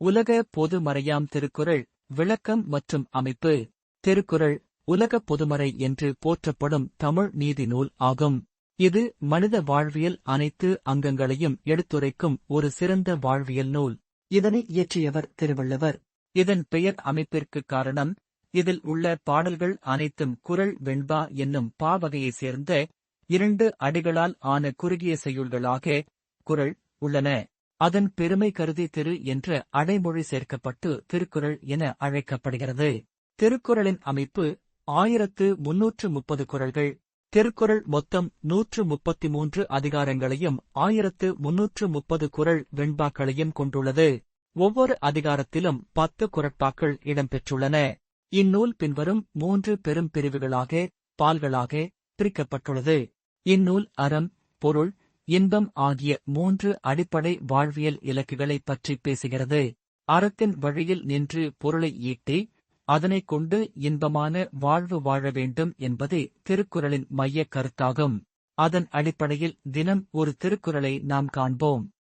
உலக பொதுமறையாம் திருக்குறள் விளக்கம் மற்றும் அமைப்பு. திருக்குறள் உலக பொதுமறை என்று போற்றப்படும் தமிழ் நீதி நூல் ஆகும். இது மனித வாழ்வியல் அனைத்து அங்கங்களையும் எடுத்துரைக்கும் ஒரு சிறந்த வாழ்வியல் நூல். இதனை இயற்றியவர் திருவள்ளுவர். இதன் பெயர் அமைப்பிற்கு காரணம், இதில் உள்ள பாடல்கள் அனைத்தும் குறள் வெண்பா என்னும் பாவகையைச் சேர்ந்த 2 அடிகளால் ஆன குறுகிய செய்யுள்களாக குறள் உள்ளன. அதன் பெருமை கருதி திரு என்ற அடைமொழி சேர்க்கப்பட்டு திருக்குறள் என அழைக்கப்படுகிறது. திருக்குறளின் அமைப்பு 1330 குறள்கள். திருக்குறள் மொத்தம் 133 அதிகாரங்களையும் 1330 குறள் வெண்பாக்களையும் கொண்டுள்ளது. ஒவ்வொரு அதிகாரத்திலும் 10 குறட்பாக்கள் இடம்பெற்றுள்ளன. இந்நூல் பின்வரும் 3 பெரும் பிரிவுகளாக பால்களாக பிரிக்கப்பட்டுள்ளது. இந்நூல் அறம், பொருள், இன்பம் ஆகிய 3 அடிப்படை வாழ்வியல் இலக்குகளைப் பற்றி பேசுகிறது. அறத்தின் வழியில் நின்று பொருளை ஈட்டி அதனைக் கொண்டு இன்பமான வாழ்வு வாழ வேண்டும் என்பதே திருக்குறளின் மையக் கருத்தாகும். அதன் அடிப்படையில் தினம் ஒரு திருக்குறளை நாம் காண்போம்.